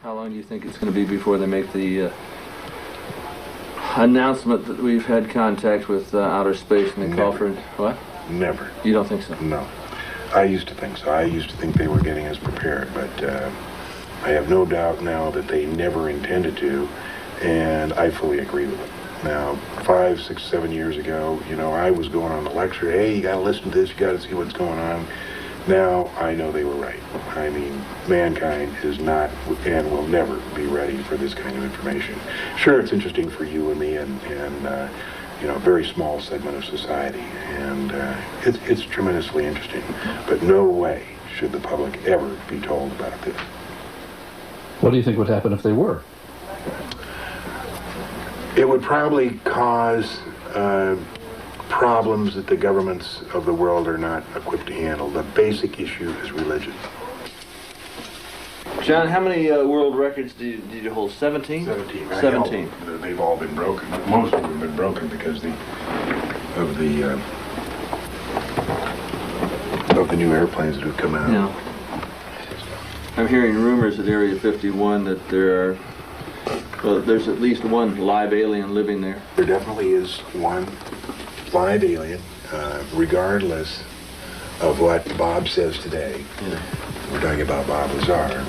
How long do you think it's going to be before they make the announcement that we've had contact with outer space and they call for... What? Never. You don't think so? No. I used to think so. I used to think they were getting us prepared, but I have no doubt now that they never intended to, and I fully agree with them. Now, 5, 6, 7 years ago, you know, I was going on the lecture, hey, you got to listen to this, you got to see what's going on. Now, I know they were right. I mean, mankind is not and will never be ready for this kind of information. Sure, it's interesting for you and me and you know, a very small segment of society, and it's tremendously interesting. But no way should the public ever be told about this. What do you think would happen if they were? It would probably cause problems that the governments of the world are not equipped to handle. The basic issue is religion. John, how many world records did you hold? 17? 17. 17. They've all been broken. Most of them have been broken because of the new airplanes that have come out. Yeah. I'm hearing rumors at Area 51 that there's at least one live alien living there. There definitely is one live alien, regardless of what Bob says today. Yeah. We're talking about Bob Lazar.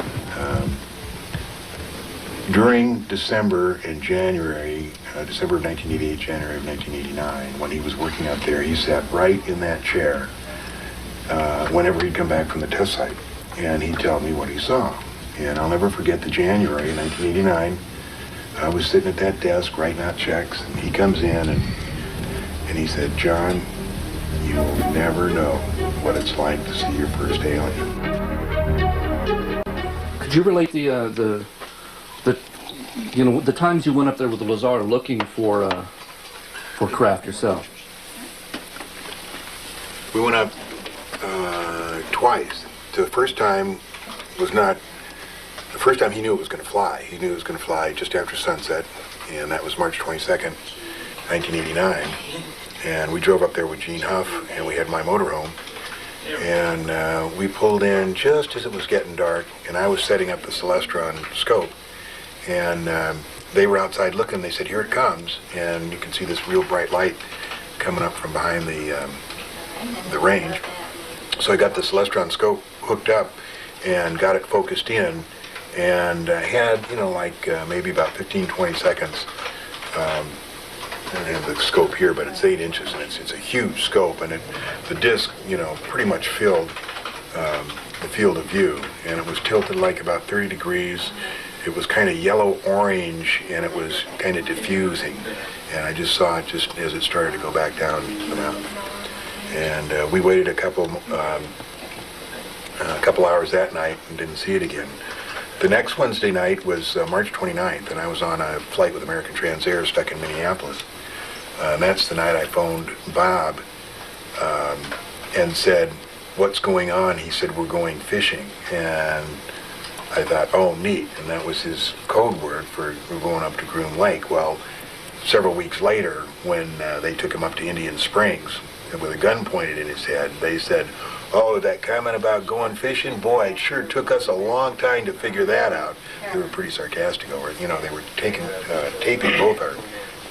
During December and January, December of 1988, January of 1989, when he was working up there, he sat right in that chair whenever he'd come back from the test site, and he'd tell me what he saw. And I'll never forget the January 1989. I was sitting at that desk writing out checks, and he comes in and he said, John, you will never know what it's like to see your first alien. Could you relate the you know, the times you went up there with the Lazar looking for craft yourself? We went up twice. The first time was not. The first time he knew it was going to fly. He knew it was going to fly just after sunset, and that was March 22nd, 1989. And we drove up there with Gene Huff, and we had my motorhome. And we pulled in just as it was getting dark, and I was setting up the Celestron scope. And they were outside looking. They said, here it comes. And you can see this real bright light coming up from behind the range. So I got the Celestron scope hooked up and got it focused in, and had, you know, like maybe about 15, 20 seconds. I don't have the scope here, but it's 8 inches, and it's a huge scope, and the disc, you know, pretty much filled the field of view, and it was tilted like about 30 degrees. It was kind of yellow-orange, and it was kind of diffusing, and I just saw it just as it started to go back down the mountain. And we waited a couple hours that night and didn't see it again. The next Wednesday night was March 29th, and I was on a flight with American Transair stuck in Minneapolis. And that's the night I phoned Bob and said, what's going on? He said, we're going fishing. And I thought, oh, neat. And that was his code word for we're going up to Groom Lake. Well, several weeks later, when they took him up to Indian Springs, and with a gun pointed in his head, they said, oh, that comment about going fishing, boy, it sure took us a long time to figure that out. They were pretty sarcastic over it. You know, they were taping both our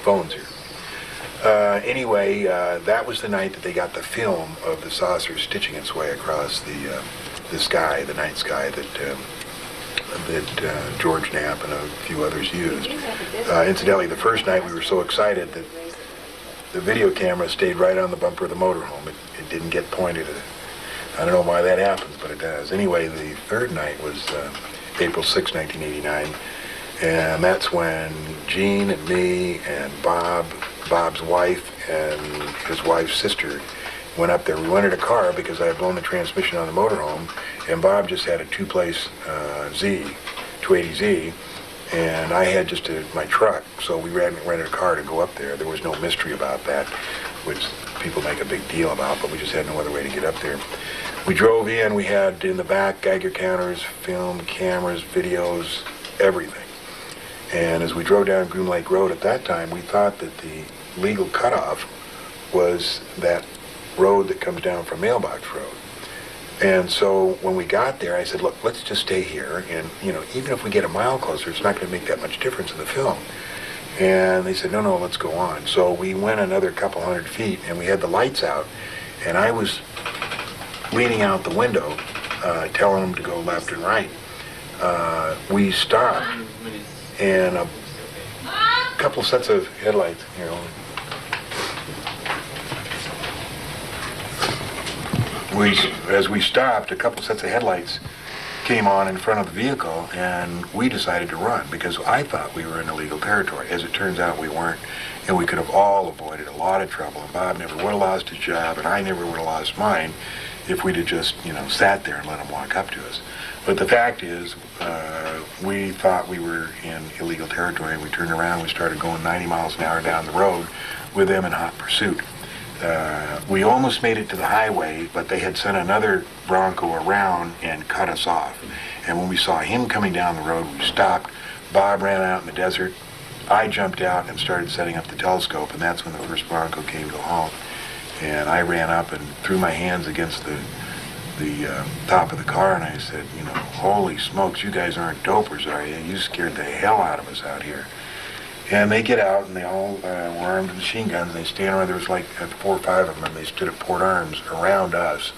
phones here. Anyway, that was the night that they got the film of the saucer stitching its way across the sky, the night sky that George Knapp and a few others used. Incidentally, the first night we were so excited that the video camera stayed right on the bumper of the motorhome. It didn't get pointed at it. I don't know why that happens, but it does. Anyway, the third night was April 6, 1989, and that's when Gene and me and Bob's wife, and his wife's sister went up there. We rented a car because I had blown the transmission on the motorhome, and Bob just had a two-place Z, 280Z, and I had just my truck, so we rented a car to go up there. There was no mystery about that, which people make a big deal about, but we just had no other way to get up there. We drove in, we had in the back Geiger counters, film, cameras, videos, everything. And as we drove down Groom Lake Road at that time, we thought that the legal cutoff was that road that comes down from Mailbox Road. And so when we got there, I said, look, let's just stay here. And, you know, even if we get a mile closer, it's not going to make that much difference in the film. And they said, no, let's go on. So we went another couple hundred feet, and we had the lights out. And I was leaning out the window, telling them to go left and right. We stopped, and a couple sets of headlights, you know. As we stopped, a couple sets of headlights came on in front of the vehicle, and we decided to run because I thought we were in illegal territory. As it turns out, we weren't, and we could have all avoided a lot of trouble. And Bob never would have lost his job, and I never would have lost mine if we'd have just, you know, sat there and let him walk up to us. But the fact is, we thought we were in illegal territory, and we turned around and we started going 90 miles an hour down the road with them in hot pursuit. We almost made it to the highway, but they had sent another Bronco around and cut us off. And when we saw him coming down the road, we stopped. Bob ran out in the desert. I jumped out and started setting up the telescope, and that's when the first Bronco came to a halt. And I ran up and threw my hands against the top of the car, and I said, you know, holy smokes, you guys aren't dopers, are you? You scared the hell out of us out here. And they get out, and they all were armed with machine guns, and they stand around. There was like 4 or 5 of them, and they stood at port arms around us.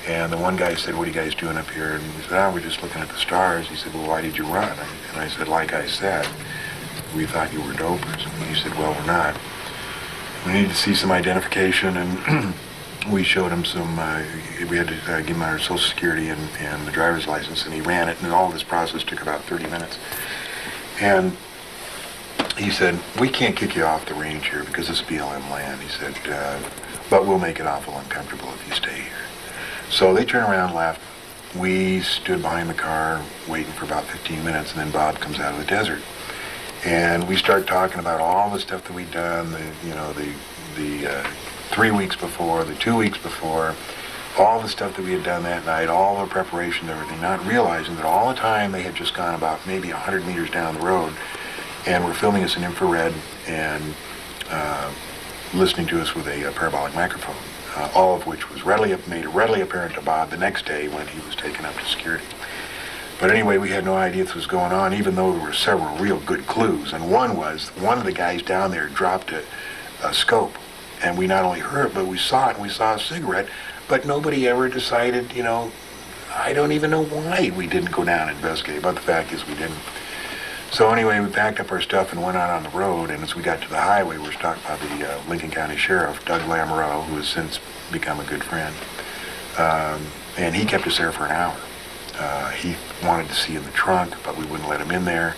And the one guy said, what are you guys doing up here? And we said, we're just looking at the stars. He said, well, why did you run? And I said, like I said, we thought you were dopers. And he said, well, we're not. We need to see some identification, and we showed him some, we had to give him our social security and the driver's license, and he ran it, and all this process took about 30 minutes. And he said, we can't kick you off the range here because it's BLM land. He said, but we'll make it awful uncomfortable if you stay here. So they turned around and left. We stood behind the car waiting for about 15 minutes, and then Bob comes out of the desert. And we start talking about all the stuff that we'd done, the 3 weeks before, the 2 weeks before, all the stuff that we had done that night, all the preparation and everything, not realizing that all the time they had just gone about maybe 100 meters down the road and were filming us in infrared and listening to us with a parabolic microphone, all of which was made readily apparent to Bob the next day when he was taken up to security. But anyway, we had no idea this was going on, even though there were several real good clues. And one of the guys down there dropped a scope. And we not only heard it, but we saw it, and we saw a cigarette. But nobody ever decided, you know, I don't even know why we didn't go down and investigate. But the fact is we didn't. So anyway, we packed up our stuff and went out on the road. And as we got to the highway, we were stopped by the Lincoln County Sheriff, Doug Lamoureux, who has since become a good friend. And he kept us there for an hour. He wanted to see in the trunk, but we wouldn't let him in there,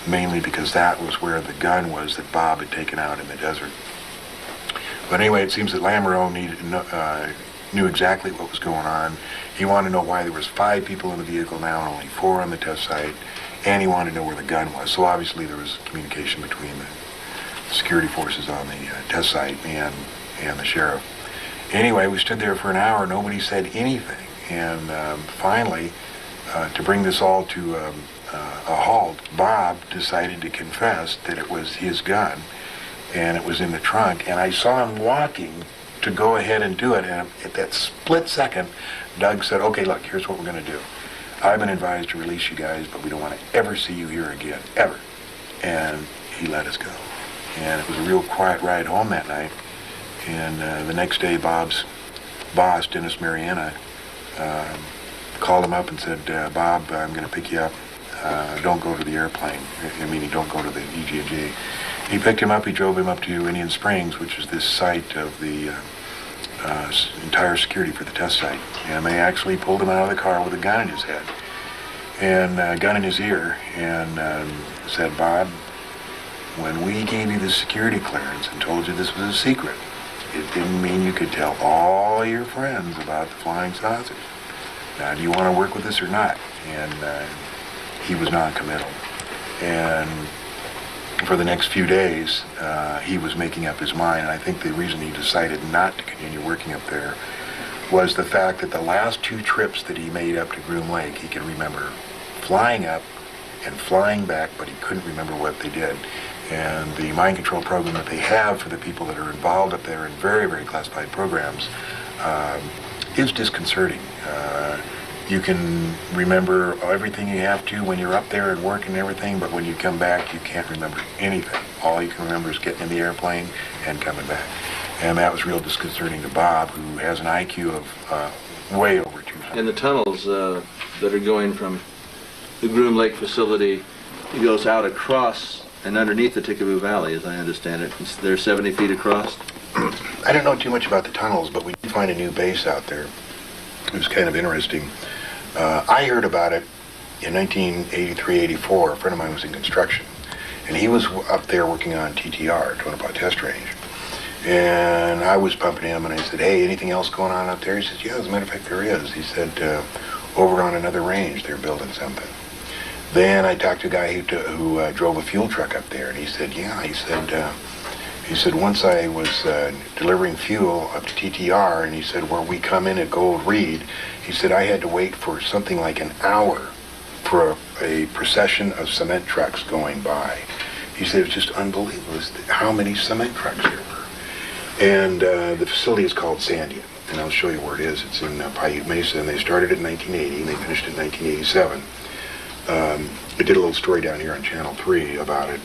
mainly because that was where the gun was that Bob had taken out in the desert. But anyway, it seems that Lamoureux knew exactly what was going on. He wanted to know why there was 5 people in the vehicle now and only 4 on the test site, and he wanted to know where the gun was. So obviously there was communication between the security forces on the test site and the sheriff. Anyway, we stood there for an hour. Nobody said anything. And finally, to bring this all to a halt, Bob decided to confess that it was his gun, and it was in the trunk. And I saw him walking to go ahead and do it. And at that split second, Doug said, okay, look, here's what we're going to do. I've been advised to release you guys, but we don't want to ever see you here again, ever. And he let us go. And it was a real quiet ride home that night. And the next day, Bob's boss, Dennis Mariana, called him up and said, Bob, I'm going to pick you up. Don't go to the airplane. Don't go to the EG&G. He picked him up. He drove him up to Indian Springs, which is this site of the entire security for the test site. And they actually pulled him out of the car with a gun in his head and a gun in his ear and said, Bob, when we gave you the security clearance and told you this was a secret, it didn't mean you could tell all your friends about the flying saucers. Now, do you want to work with us or not? And he was non-committal. And for the next few days, he was making up his mind. And I think the reason he decided not to continue working up there was the fact that the last 2 trips that he made up to Groom Lake, he could remember flying up and flying back, but he couldn't remember what they did. And the mind control program that they have for the people that are involved up there in very, very classified programs is disconcerting. You can remember everything you have to when you're up there and working and everything, but when you come back, you can't remember anything. All you can remember is getting in the airplane and coming back. And that was real disconcerting to Bob, who has an IQ of way over 200. And the tunnels that are going from the Groom Lake facility, it goes out across and underneath the Tikaboo Valley, as I understand it. They're 70 feet across. I don't know too much about the tunnels, but we did find a new base out there. It was kind of interesting. I heard about it in 1983-84. A friend of mine was in construction, and he was up there working on TTR, Tonopah Test Range. And I was pumping him, and I said, hey, anything else going on up there? He said, yeah, as a matter of fact, there is. He said, over on another range, they're building something. Then I talked to a guy who drove a fuel truck up there, and he said, yeah, he said, once I was delivering fuel up to TTR, and he said, where we come in at Gold Reed, he said, I had to wait for something like an hour for a procession of cement trucks going by. He said, it was just unbelievable how many cement trucks there were. And the facility is called Sandia, and I'll show you where it is. It's in Paiute Mesa, and they started it in 1980, and they finished it in 1987. I did a little story down here on Channel 3 about it.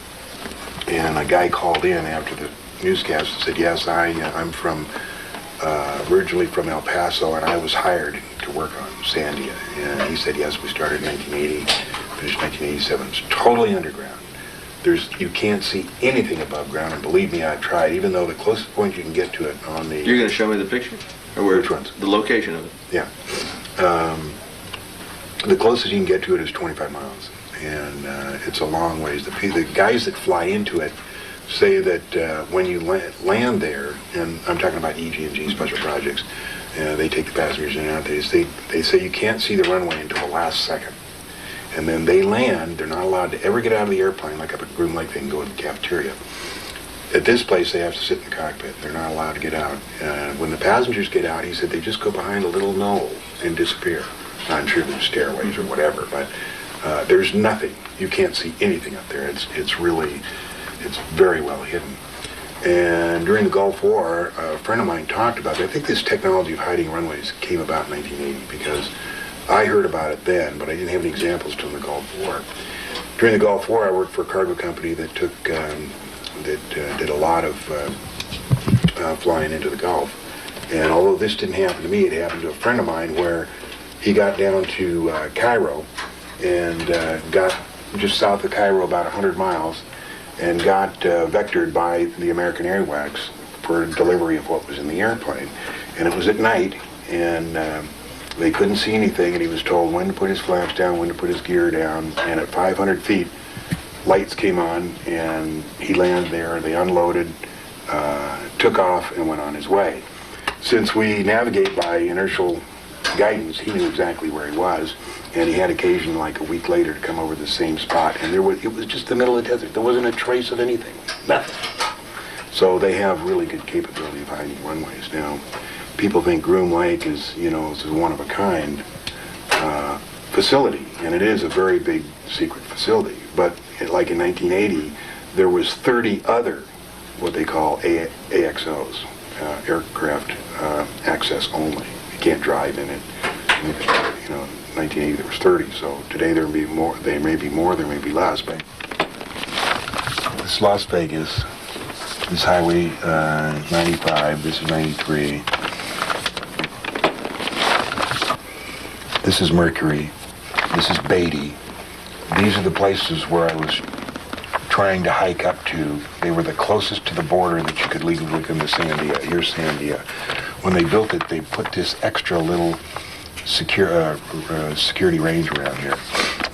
And a guy called in after the newscast and said, yes, I'm from, originally from El Paso, and I was hired to work on Sandia. And he said, yes, we started in 1980, finished 1987. It's totally underground. You can't see anything above ground, and believe me, I've tried, even though the closest point you can get to it on the... You're going to show me the picture? Or where? Which ones? The location of it. Yeah. The closest you can get to it is 25 miles. And it's a long ways. The guys that fly into it say that when you land there, and I'm talking about EG&G Special Projects, they take the passengers in and out. They say you can't see the runway until the last second. And then they land. They're not allowed to ever get out of the airplane, like up at Groom Lake, they can go to the cafeteria. At this place, they have to sit in the cockpit. They're not allowed to get out. When the passengers get out, he said they just go behind a little knoll and disappear. I'm sure there's stairways or whatever, but there's nothing. You can't see anything up there. It's very well hidden. And during the Gulf War, a friend of mine talked about it. I think this technology of hiding runways came about in 1980 because I heard about it then, but I didn't have any examples till the Gulf War. During the Gulf War, I worked for a cargo company that did a lot of flying into the Gulf. And although this didn't happen to me, it happened to a friend of mine where he got down to Cairo and got just south of Cairo about 100 miles and got vectored by the American Airwax for delivery of what was in the airplane. And it was at night, and they couldn't see anything, and he was told when to put his flaps down, when to put his gear down, and at 500 feet, lights came on, and he landed there. They unloaded, took off, and went on his way. Since we navigate by inertial guidance, he knew exactly where he was, and he had occasion like a week later to come over the same spot, and it was just the middle of the desert. There wasn't a trace of anything, nothing. So they have really good capability of hiding runways. Now, people think Groom Lake is a one-of-a-kind facility, and it is a very big secret facility, but like in 1980, there was 30 other what they call AXOs, aircraft access only. You can't drive in it. In 1980 there was 30, so today there may be more, there may be less, but this is Las Vegas, this highway 95, this is 93, this is Mercury, this is Beatty. These are the places where I was trying to hike up to. They were the closest to the border that you could legally look into Sandia. Here's Sandia. When they built it, they put this extra little security range around here.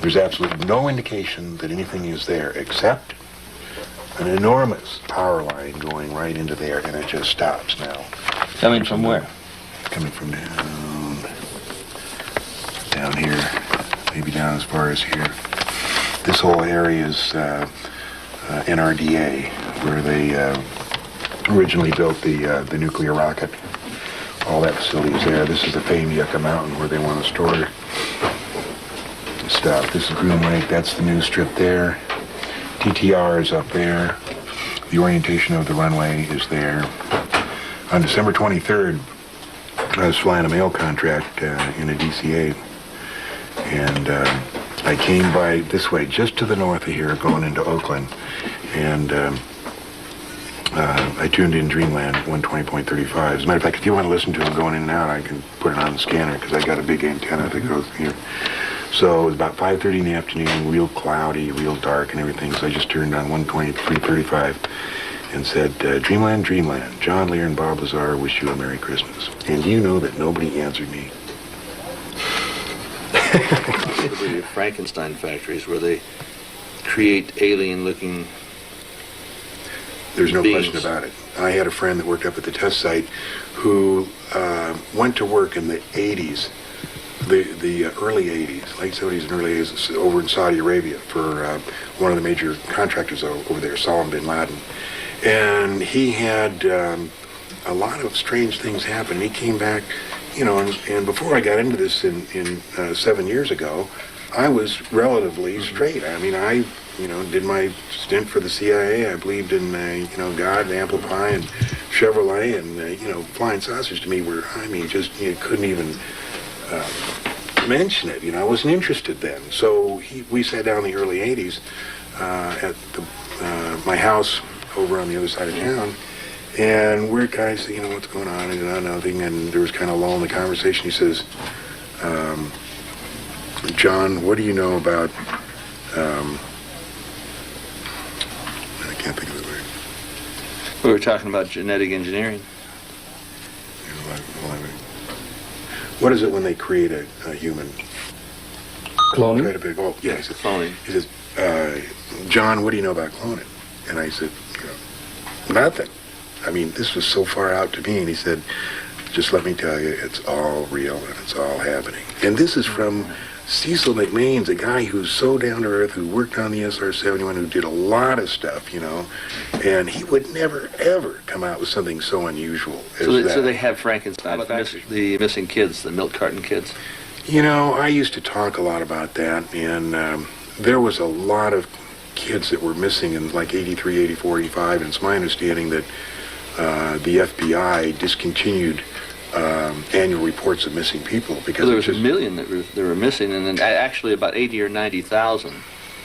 There's absolutely no indication that anything is there except an enormous power line going right into there, and it just stops now. Coming from where? Coming from down here, maybe down as far as here. This whole area is NRDA, where they originally built the nuclear rocket. All that facility is there. This is the famed Yucca Mountain where they want to store stuff. This is Groom Lake. That's the news strip there. TTR is up there. The orientation of the runway is there. On December 23rd, I was flying a mail contract in a DC-8, and I came by this way, just to the north of here, going into Oakland, and I tuned in Dreamland 120.35. As a matter of fact, if you want to listen to it going in and out, I can put it on the scanner, because I got a big antenna that goes here. So it was about 5:30 in the afternoon, real cloudy, real dark and everything, so I just turned on 123.35 and said, Dreamland, Dreamland, John Lear and Bob Lazar wish you a Merry Christmas. And do you know that nobody answered me? The Frankenstein factories where they create alien-looking There's no beings. question about it. I had a friend that worked up at the test site who went to work in the 80s, the early 80s, late 70s and early 80s, over in Saudi Arabia for one of the major contractors over there, Osama bin Laden. And he had a lot of strange things happen. He came back, you know, and before I got into this in 7 years ago, I was relatively straight. I mean, I, you know, did my stint for the CIA. I believed in, you know, God, and apple pie, and Chevrolet, and, you know, flying saucers to me were, I mean, just, you couldn't even mention it. You know, I wasn't interested then. So we sat down in the early 80s at my house over on the other side of town, and we're kind of, you know, what's going on, and nothing, and there was kind of a lull in the conversation. He says, John, what do you know about, I can't think of the word. We were talking about genetic engineering. What is it when they create a human? Cloning? Oh, yeah, he says, Cloning. He says, John, what do you know about cloning? And I said, you know, nothing. I mean, this was so far out to me. And he said, just let me tell you, it's all real and it's all happening. And this is from Cecil McMain's, a guy who's so down to earth, who worked on the SR-71, who did a lot of stuff, you know, and he would never, ever come out with something so unusual as that. So they have Frankenstein, the missing kids, the milk carton kids. You know, I used to talk a lot about that, and there was a lot of kids that were missing in like 83, 84, 85, and it's my understanding that the FBI discontinued annual reports of missing people because Well, there was a million that were missing, and then actually about 80 or 90,000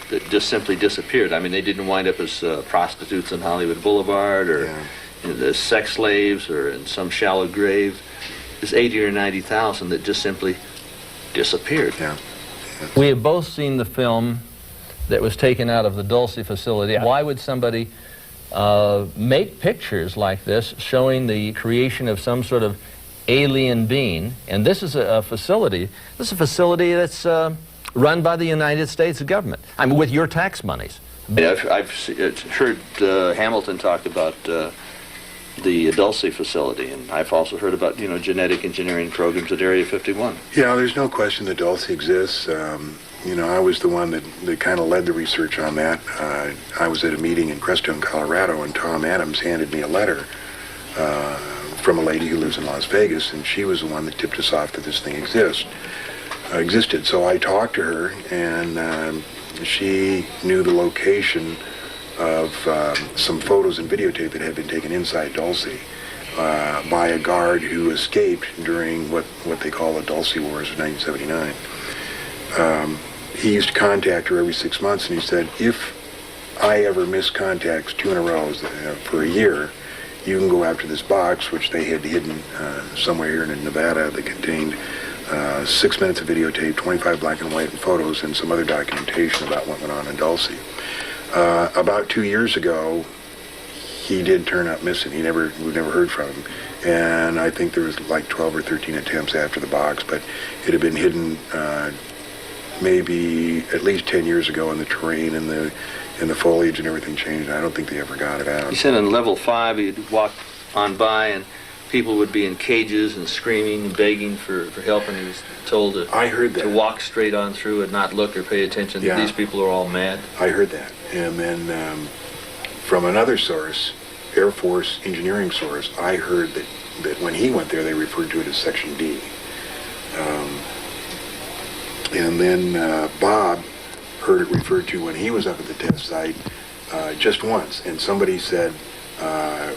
that just simply disappeared. I mean, they didn't wind up as prostitutes on Hollywood Boulevard or as sex slaves or in some shallow grave. There's 80 or 90,000 that just simply disappeared. Yeah. We have both seen the film that was taken out of the Dulce facility. Why would somebody make pictures like this showing the creation of some sort of alien being? And this is a facility. This is a facility that's run by the United States government. I mean, with your tax monies. I've heard Hamilton talk about the Dulce facility, and I've also heard about, you know, genetic engineering programs at Area 51. Yeah, there's no question that Dulce exists. You know, I was the one that kind of led the research on that. I was at a meeting in Crestone, Colorado, and Tom Adams handed me a letter from a lady who lives in Las Vegas, and she was the one that tipped us off that this thing existed. So I talked to her, and she knew the location of some photos and videotape that had been taken inside Dulce by a guard who escaped during what they call the Dulce Wars of 1979. He used to contact her every 6 months, and he said, if I ever miss contacts 2 in a row for a year, you can go after this box, which they had hidden somewhere here in Nevada, that contained 6 minutes of videotape, 25 black and white photos, and some other documentation about what went on in Dulce. About 2 years ago, he did turn up missing. We've never heard from him. And I think there was like 12 or 13 attempts after the box, but it had been hidden maybe at least 10 years ago in the terrain and the foliage, and everything changed. I don't think they ever got it out. He said on level 5 he'd walk on by and people would be in cages and screaming and begging for help, and he was told I heard that. to walk straight on through and not look or pay attention. Yeah. These people are all mad. I heard that. And then from another source, Air Force engineering source, I heard that when he went there, they referred to it as Section D. And then Bob heard it referred to when he was up at the test site just once, and somebody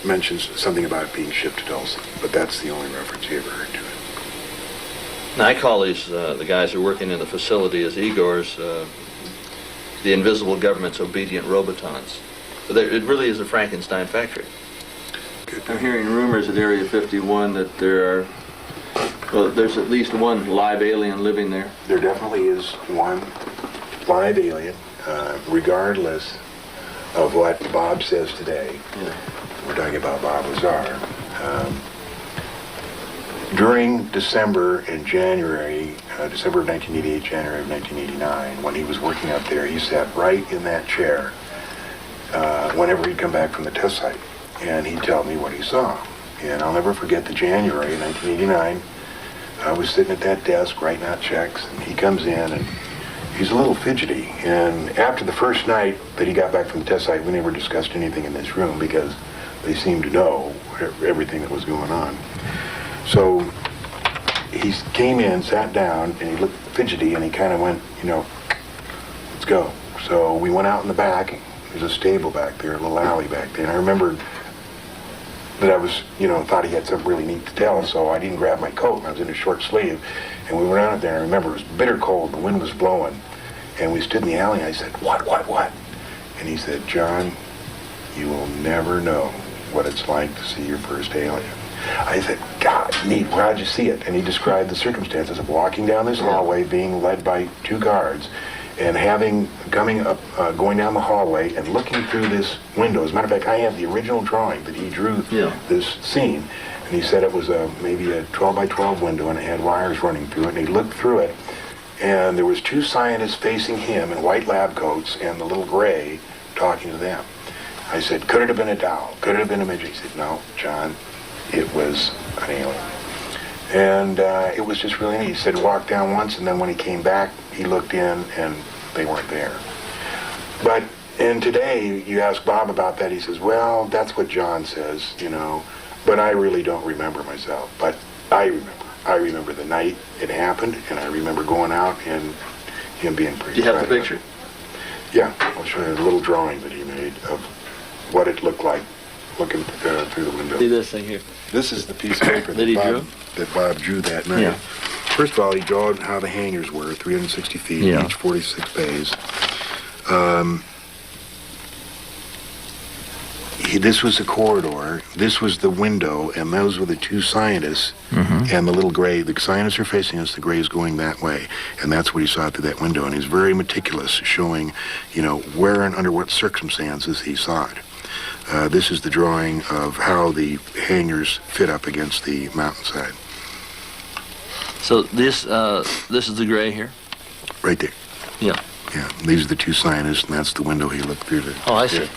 mentioned something about being shipped to Dulce, but that's the only reference he ever heard to it. Now, I call these, the guys who are working in the facility as Igors, the invisible government's obedient robotons. It really is a Frankenstein factory. I'm hearing rumors at Area 51 that there's at least one live alien living there. There definitely is one live alien, regardless of what Bob says today. Yeah. We're talking about Bob Lazar. During December and January, December of 1988, January of 1989, when he was working up there, he sat right in that chair whenever he'd come back from the test site, and he'd tell me what he saw. And I'll never forget the January 1989. I was sitting at that desk writing out checks, and he comes in, and he's a little fidgety. And after the first night that he got back from the test site, we never discussed anything in this room because they seemed to know everything that was going on. So he came in, sat down, and he looked fidgety, and he kind of went, let's go. So we went out in the back. There's a stable back there, a little alley back there. And I remembered that I was, thought he had something really neat to tell, so I didn't grab my coat, and I was in a short sleeve. And we went out there, and I remember it was bitter cold, the wind was blowing, and we stood in the alley, and I said, what? And he said, John, you will never know what it's like to see your first alien. I said, God, neat, how'd you see it? And he described the circumstances of walking down this hallway, being led by two guards, and going down the hallway and looking through this window. As a matter of fact, I have the original drawing that he drew this scene. And he said it was maybe a 12 by 12 window, and it had wires running through it. And he looked through it, and there was two scientists facing him in white lab coats and the little gray talking to them. I said, could it have been a doll? Could it have been a midget? He said, no, John, it was an alien. And it was just really neat. He said walk down once, and then when he came back, he looked in, and they weren't there. And today, you ask Bob about that, he says, well, that's what John says, but I really don't remember myself. But I remember. I remember the night it happened, and I remember going out and him being pretty. Do you have the picture? Yeah, I'll show you a little drawing that he made of what it looked like looking through the window. See this thing here? This is the piece of paper that Bob drew that night. Yeah. First of all, he drew how the hangars were, 360 feet, each 46 bays. This was the corridor, this was the window, and those were the two scientists, and the little gray. The scientists are facing us, the gray is going that way, and that's what he saw through that window. And he's very meticulous, showing, where and under what circumstances he saw it. This is the drawing of how the hangars fit up against the mountainside. So this is the gray here? Right there. Yeah. Yeah, these are the two scientists, and that's the window he looked through. Oh, I see.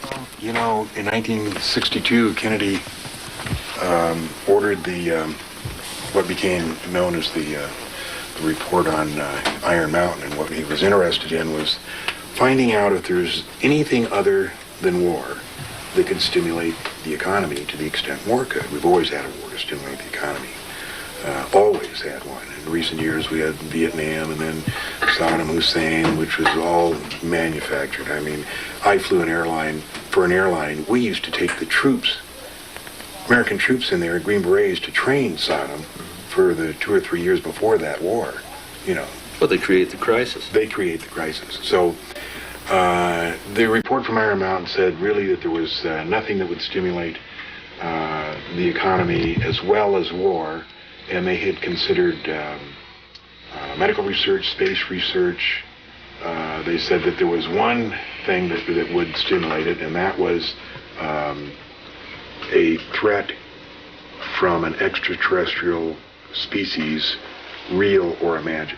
In 1962, Kennedy ordered what became known as the report on Iron Mountain, and what he was interested in was finding out if there's anything other than war that could stimulate the economy to the extent war could. We've always had a war to stimulate the economy. Always had one. In recent years, we had Vietnam, and then Saddam Hussein, which was all manufactured. I mean, I flew for an airline. We used to take the troops, American troops in there, Green Berets, to train Saddam for the 2 or 3 years before that war. But they create the crisis. They create the crisis. So the report from Iron Mountain said really that there was nothing that would stimulate the economy as well as war. And they had considered medical research, space research. They said that there was one thing that would stimulate it, and that was a threat from an extraterrestrial species, real or imagined.